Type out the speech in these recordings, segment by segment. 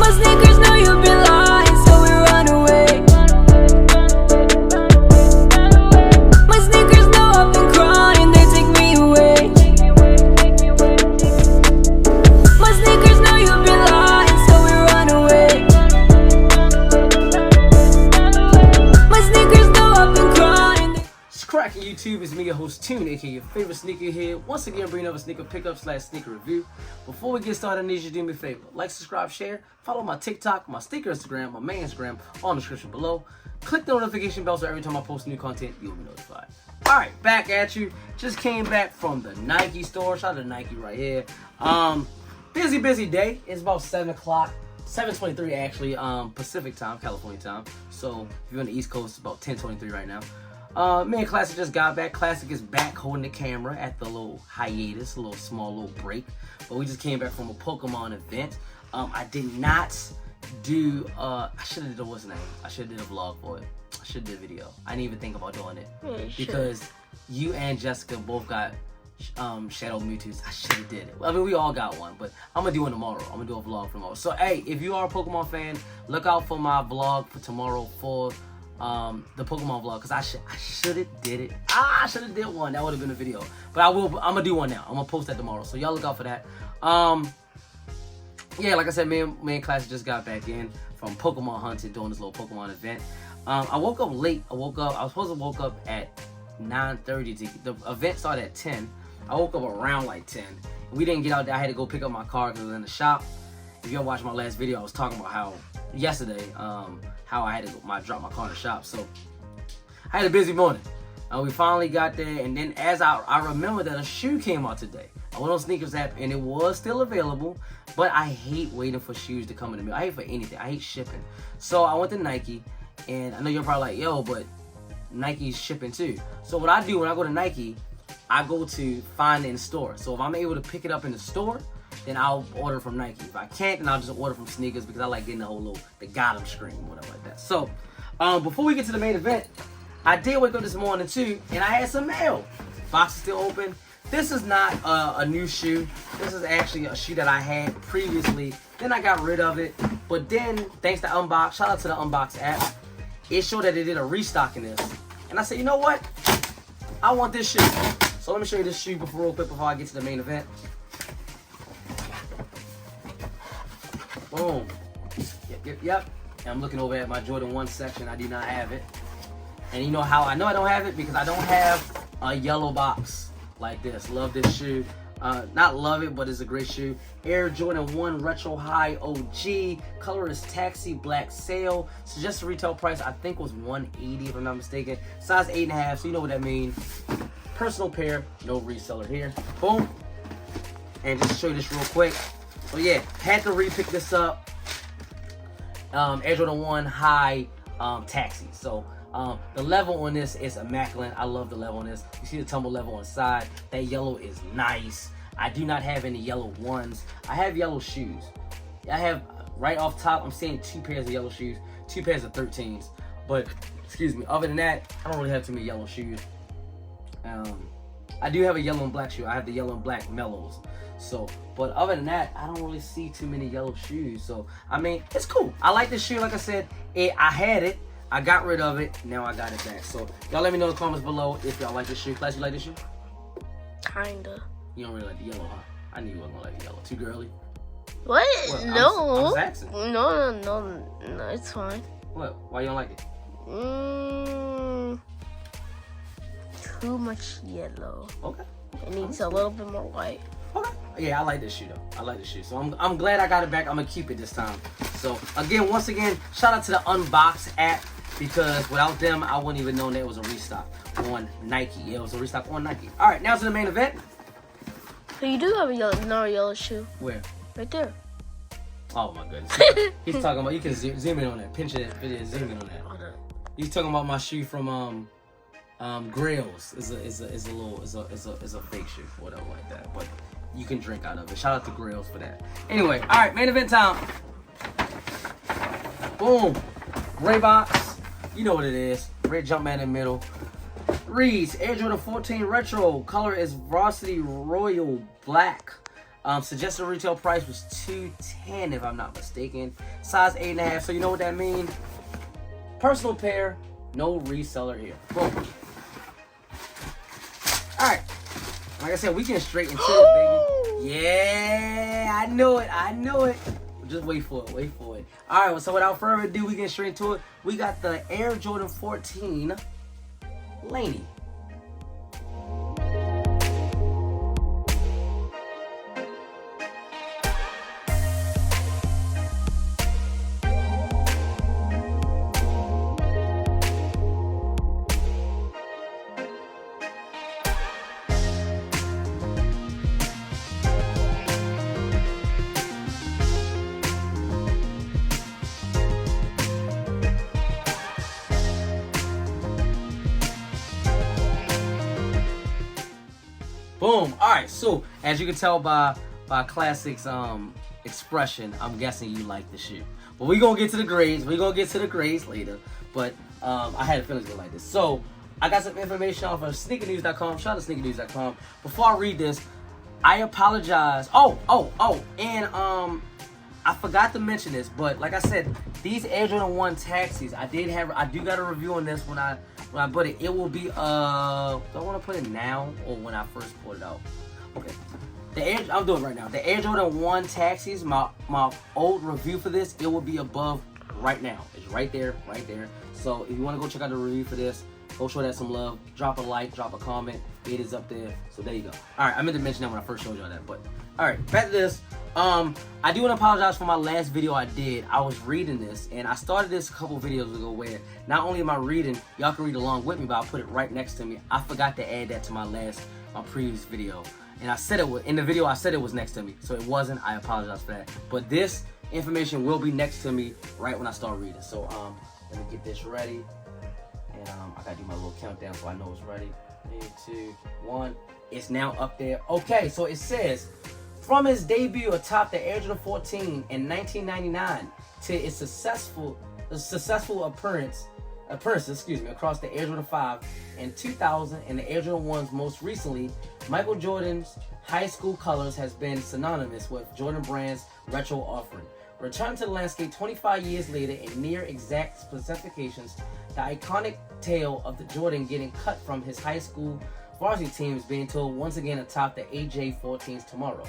My sneakers know you've been lying, so we run away. My sneakers know I've been crying, they take me away. My sneakers know you've been lying, so we run away. My sneakers know I've been crying. It's cracking YouTube. It's me, your host Tune, aka your favorite sneakerhead. Once again, bringing up a sneaker pickup / sneaker review. Before we get started, I need you to do me a favor: like, subscribe, share, follow my TikTok, my sneaker Instagram, my main Instagram, all in the description below. Click the notification bell so every time I post new content, you'll be notified. All right, back at you. Just came back from the Nike store. Shout out to Nike right here. Busy day. It's about 7 o'clock. 7:23 actually, Pacific time, California time. So if you're on the East Coast, it's about 10:23 right now. Me and Classic just got back. Classic is back holding the camera at the little hiatus, a little small break. But we just came back from a Pokemon event. I did not do, I should have did, what's the name? I should have did a vlog for it. I should have did a video. I didn't even think about doing it. Because you and Jessica both got Shadow Mewtwo's. I should have did it. I mean, we all got one, but I'm gonna do it tomorrow. I'm gonna do a vlog for tomorrow. So hey, if you are a Pokemon fan, look out for my vlog for tomorrow for the Pokemon vlog, because I should have did it. I should have did one. That would have been a video. But I'm gonna do one now. I'm gonna post that tomorrow. So y'all look out for that. Yeah, like I said, me and Classic just got back in from Pokemon hunting, doing this little Pokemon event. I woke up late. I was supposed to woke up at 9:30. The event started at 10. I woke up around like 10. We didn't get out there. I had to go pick up my car because it was in the shop. If y'all watched my last video, I was talking about how yesterday, how I had to drop my car in the shop. So I had a busy morning. We finally got there, and then as I remember that a shoe came out today. I went on Sneakers app, and it was still available, but I hate waiting for shoes to come in the mail. I hate for anything. I hate shipping. So I went to Nike, and I know you're probably like, yo, but Nike's shipping too. So what I do when I go to Nike, I go to find it in store. So if I'm able to pick it up in the store, then I'll order from Nike. If I can't, then I'll just order from Sneakers because I like getting the whole the got 'em screen, whatever like that. So before we get to the main event, I did wake up this morning too, and I had some mail. Box is still open. This is not a new shoe. This is actually a shoe that I had previously. Then I got rid of it. But then, thanks to Unbox, shout out to the Unbox app, it showed that they did a restock in this. And I said, you know what? I want this shoe. So let me show you this shoe real quick before I get to the main event. Boom. Yep. And I'm looking over at my Jordan 1 section. I do not have it. And you know how I know I don't have it? Because I don't have a yellow box like this. Love this shoe. Not love it, but it's a great shoe. Air Jordan 1 Retro High OG. Color is Taxi Black Sail. Suggested retail price I think was $180 if I'm not mistaken. Size 8.5, so you know what that means. Personal pair, no reseller here. Boom. And just to show you this real quick. So yeah, had to re-pick this up. Air Jordan 1 High Taxi. So the level on this is immaculate. I love the level on this. You see the tumble level on the side. That yellow is nice. I do not have any yellow ones. I have yellow shoes. I have, right off top, I'm seeing 2 pairs of yellow shoes, 2 pairs of 13s. But, excuse me, other than that, I don't really have too many yellow shoes. I do have a yellow and black shoe. I have the yellow and black mellows. So, but other than that, I don't really see too many yellow shoes. So, I mean, it's cool. I like this shoe. Like I said, I had it. I got rid of it. Now I got it back. So, y'all let me know in the comments below if y'all like this shoe. Class, you like this shoe? Kinda. You don't really like the yellow, huh? I knew you wasn't gonna like the yellow. Too girly? What? No. I'm asking. No, it's fine. What? Why you don't like it? Too much yellow. Okay. It needs a little bit more white. Okay. Yeah, I like this shoe though. I like this shoe. So I'm glad I got it back. I'm gonna keep it this time. So again, once again, shout out to the Unbox app, because without them, I wouldn't even know that it was a restock on Nike. Yeah, it was a restock on Nike. All right, now to the main event. So you do have another yellow shoe. Where? Right there. Oh my goodness. He's talking about, you can zoom in on that. Pinch it, zoom in on that. He's talking about my shoe from Grails. Is a fake shoe, whatever like that. But you can drink out of it. Shout out to Grails for that. Anyway, all right, main event time. Boom. Gray box. You know what it is. Red Jumpman in the middle. Reads Air Jordan 14 Retro. Color is Varsity Royal Black. Suggested retail price was $210 if I'm not mistaken. Size 8.5. So you know what that means? Personal pair, no reseller here. Boom. All right. Like I said, we get straight into it, baby. Yeah, I knew it. I knew it. Just wait for it. Wait for it. All right. So without further ado, we get straight into it. We got the Air Jordan 14 Laney. Boom. All right. So as you can tell by Classic's expression, I'm guessing you like the shoe. But we're gonna get to the grades. We're gonna get to the grades later. But I had a feeling it was like this. So I got some information off of sneakernews.com. Shout out to sneakernews.com. Before I read this, I apologize. And I forgot to mention this, but like I said, these Air Jordan 1 taxis, I do got a review on this when I put it. It will be do I want to put it now or when I first put it out? Okay. I'm doing it right now. The Air Jordan 1 taxis, my old review for this, it will be above right now. It's right there, right there. So if you want to go check out the review for this, go show that some love. Drop a like, drop a comment. It is up there. So there you go. All right, I meant to mention that when I first showed y'all that, but all right, back to this. I do want to apologize for my last video I did. I was reading this, and I started this a couple videos ago where not only am I reading, y'all can read along with me, but I put it right next to me. I forgot to add that to my previous video, and I said it was in the video. I said it was next to me, so it wasn't. I apologize for that. But this information will be next to me right when I start reading. So let me get this ready, and I gotta do my little countdown so I know it's ready. 3, 2, 1. It's now up there. Okay, so it says, from his debut atop the Air Jordan 14 in 1999 to its successful appearance across the Air Jordan 5 in 2000 and the Air Jordan 1s most recently, Michael Jordan's high school colors has been synonymous with Jordan Brand's retro offering. Returning to the landscape 25 years later in near exact specifications, the iconic tale of the Jordan getting cut from his high school varsity team is being told once again atop the AJ14's tomorrow.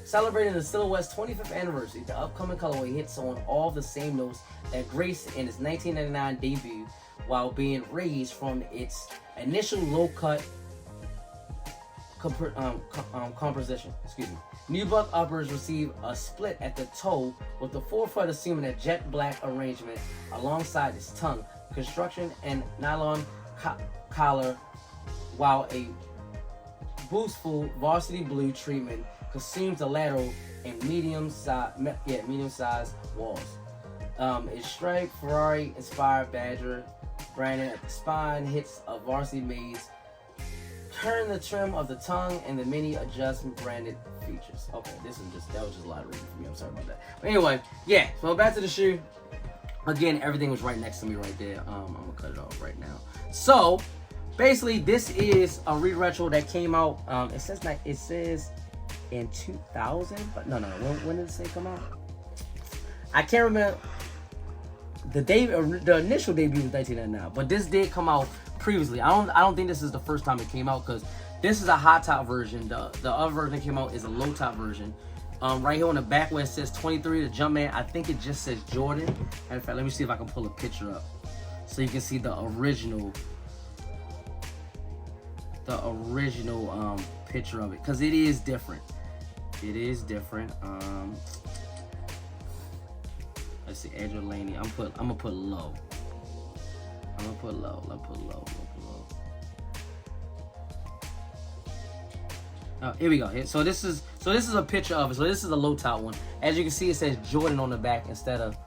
Celebrating the silhouette's 25th anniversary, the upcoming colorway hits on all the same notes that graced in its 1999 debut while being raised from its initial low-cut composition. Nubuck uppers receive a split at the toe with the forefoot assuming a jet black arrangement alongside its tongue construction and nylon collar, while a boostful varsity blue treatment consumes the lateral and medium-sized walls. Its striped Ferrari-inspired badger branding at the spine hits a varsity maze, turn the trim of the tongue and the many adjustment branded features. Okay, that was just a lot of reading for me. I'm sorry about that. But anyway, yeah. So back to the shoe. Again, everything was right next to me right there. I'm gonna cut it off right now. So basically, this is a retro that came out. It says in 2000, but no. When did it say come out? I can't remember. The initial debut was 1999, but this did come out previously. I don't think this is the first time it came out because this is a high top version. The other version that came out is a low top version. Right here on the back where it says 23, the Jumpman, I think it just says Jordan. In fact, let me see if I can pull a picture up so you can see the original picture of it, because it is different. It is different. Let's see, Edge of Laney. I'm gonna put low. I'm gonna put low. Oh, here we go. So this is a picture of it. So this is a low top one. As you can see, it says Jordan on the back instead of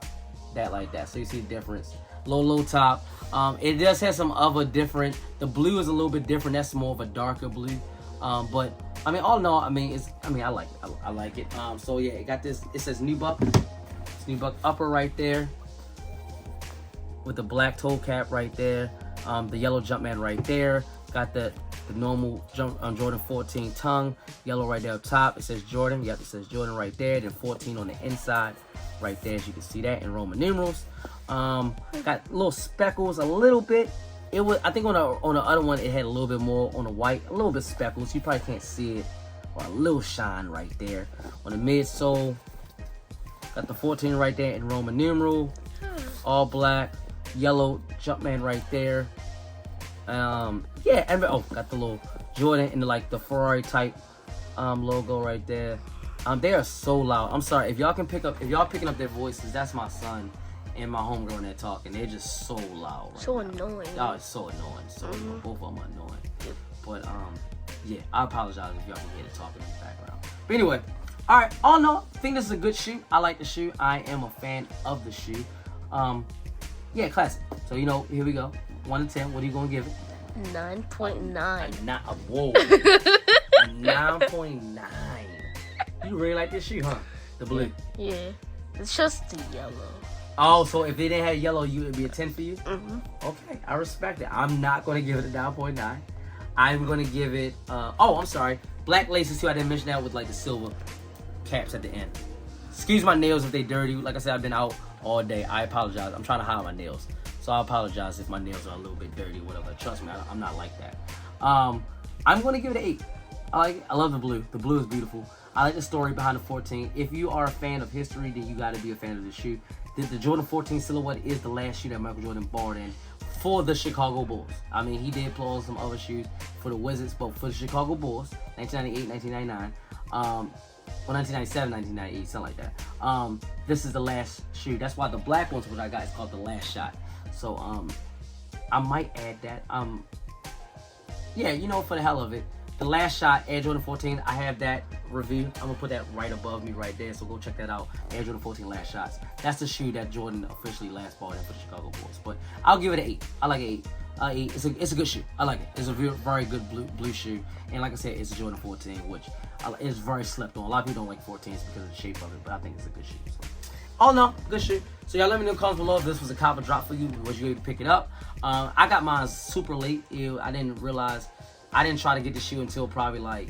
that like that. So you see the difference. Low top. It does have some other different. The blue is a little bit different. That's more of a darker blue. But I mean, all in all, I like it. I like it. So yeah, it got this. It says Nubuck upper right there with the black toe cap right there. The yellow Jumpman right there. Got the the normal Jordan 14 tongue, yellow right there up top. It says Jordan. Yep, it says Jordan right there. Then 14 on the inside, right there, as you can see that in Roman numerals. Got little speckles a little bit. It was, I think on the other one it had a little bit more on the white, a little bit speckles. You probably can't see it, or a little shine right there on the midsole. Got the 14 right there in Roman numeral, all black, yellow Jumpman right there. Yeah, and got the little Jordan in the Ferrari type logo right there. They are so loud. I'm sorry if y'all picking up their voices. That's my son and my homegirl that talking. They're just so loud. Right So now. annoying. Oh, it's so annoying. So both of them are annoying. But yeah, I apologize if y'all can hear the talking in the background. But anyway, all right. All in all, I think this is a good shoe. I like the shoe. I am a fan of the shoe. Yeah, classic. So here we go. 1 to 10. What are you gonna give it? 9.9. Whoa. A 9.9. You really like this shoe, huh? The blue. Yeah. It's just the yellow. Oh, so if they didn't have yellow, it would be a 10 for you? Mm-hmm. Okay, I respect it. I'm not going to give it a 9.9. I'm going to give it, I'm sorry. Black laces too. I didn't mention that with the silver caps at the end. Excuse my nails if they dirty. Like I said, I've been out all day. I apologize. I'm trying to hide my nails. So I apologize if my nails are a little bit dirty or whatever. Trust me, I'm not like that. I'm going to give it an 8. I like it. I love the blue. The blue is beautiful. I like the story behind the 14. If you are a fan of history, then you got to be a fan of the shoe. The Jordan 14 silhouette is the last shoe that Michael Jordan bought in for the Chicago Bulls. I mean, he did pull some other shoes for the Wizards, but for the Chicago Bulls, 1998, 1999, 1997, 1998, something like that. This is the last shoe. That's why the black ones, what I got, is called the Last Shot. So, I might add that. Yeah, for the hell of it. The Last Shot, Air Jordan 14, I have that review. I'm going to put that right above me right there, so go check that out. Air Jordan 14 Last Shots. That's the shoe that Jordan officially last bought in for the Chicago Bulls. But I'll give it an 8. I like an 8. It's a good shoe. I like it. It's a very good blue shoe. And like I said, it's a Jordan 14, which is very slept on. A lot of people don't like 14s because of the shape of it, but I think it's a good shoe. So. Oh no, good shoe. So y'all let me know in the comments below if this was a copper drop for you. Was you able to pick it up? I got mine super late. I didn't realize. I didn't try to get the shoe until probably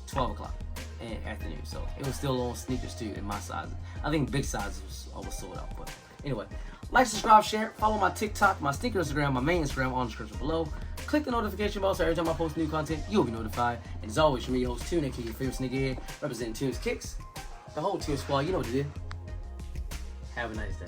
12 o'clock in the afternoon. So it was still on sneakers too in my size. I think big size was sold out. But anyway, like, subscribe, share, follow my TikTok, my sneaker Instagram, my main Instagram on the description below. Click the notification bell so every time I post new content, you'll be notified. And as always, from me, your host, Tune, aka your favorite sneakerhead, representing Tune's Kicks, the whole Tune squad. You know what to do. Have a nice day.